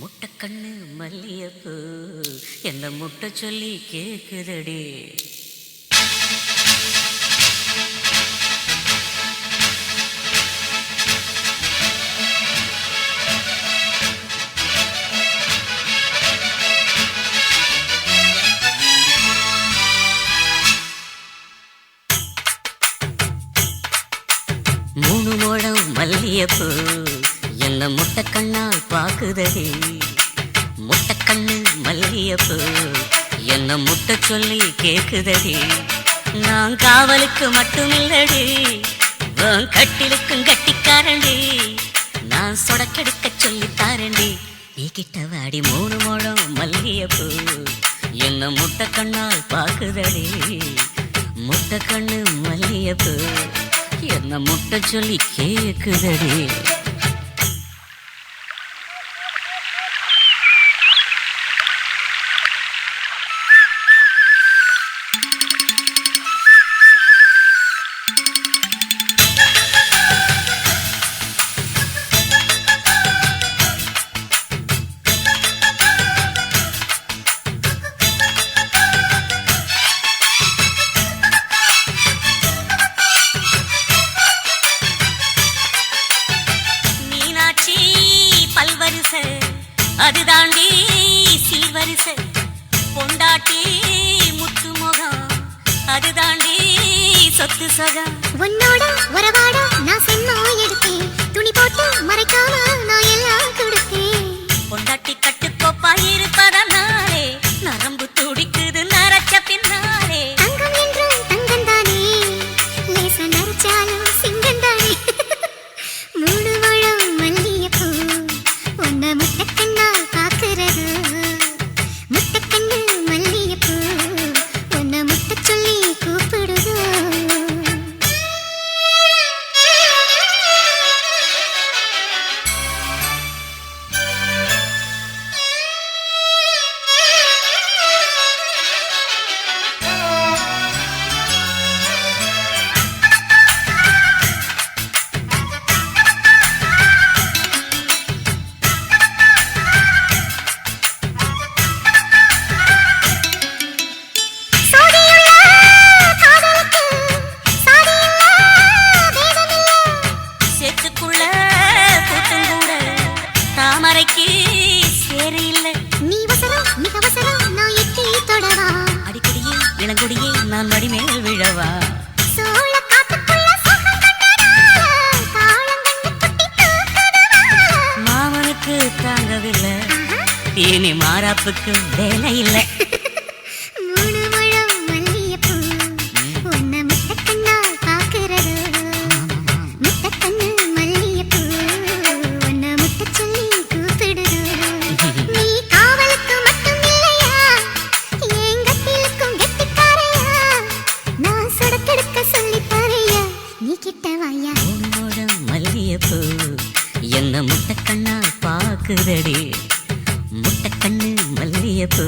முட்டைக்கண்ணு மல்லியப்பூ என்ன முட்டை சொல்லி கேக்குதடி. மூணு முழம் மல்லியப்பூ என்ன முட்டைக்கண்ணால் பாக்குதடி. முட்டைக்கண்ணு மல்லியப்பூ என்ன முட்டை சொல்லி கேக்குதடி. நான் காவலுக்கு மட்டுமில்லடி, கட்டிலுக்கும் கட்டிக்காரண்டி. நான் சொடக்கெடுக்க சொல்லி தாரண்டி. நீ கிட்ட வாடி. மூணு முழம் மல்லியப்பூ என்ன முட்டைக்கண்ணால் பாக்குதடி. முட்டைக்கண்ணு மல்லியப்பூ என்ன முட்டை சொல்லி கேக்குதடி. அது தாண்டி சீர்வரிசை பொண்டாட்டி முத்து முகம், அது தாண்டி சொத்து சகம். உன்னோட உறவாட நான் சென்னா எடுத்தேன், துணி போட்டு மறைக்காம நான் எல்லாம் கொடுத்தேன். பொண்டாட்டி கட்டுக்கோப்பா இருப்பதனாலே நரம்பு துடிக்குது நரச்ச பின்னாலே. தங்கம் என்று தங்கம் தானே, லேச நரைச்சாலும் சிங்கம் தானே. மூணு முழம் மல்லியப்பூ உன்னை முட்டைக்கண்ணா பாக்குறது. முட்டைக்கண்ணு மல்லியப்பூ உன்னை முட்டை சொல்லி கூப்பிடுது. தாமரைக்கு சேரு இல்ல. நீ வசரம் மிக வசரம், நான் எட்டி தொடவா. அடிக்கடியே இளங்கொடியே நான் மடிமேல் விழவா. சோழ காட்டுக்குள்ள சுகம் கண்டதால, காலம் கண்டு குட்டி தூக்குதவா. மாமனுக்கு தாங்கவில்லை, இனி மாறாப்புக்கு வேலை இல்லை. மூணு முழம் மல்லியப்பூ உன்னை முட்டைக்கண்ணா பாக்குறது. முட்டைக்கண்ணு மல்லியப்பூ உன்னை முட்டை சொல்லி கூப்பிடுது. நீ காவலுக்கு மட்டும் இல்லையா, என் கட்டிலுக்கும் கெட்டிக்காரையா. நான் சொடக்கெடுக்க சொல்லி தரையா, நீ கிட்ட வாயா. மூணு முழம் மல்லியப்பூ என்ன முட்டைக்கண்ணா பாக்குதடி. முட்டைக்கண்ணு மல்லியப்பூ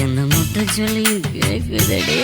என்ன முட்டை சொல்லி கேக்குதடி.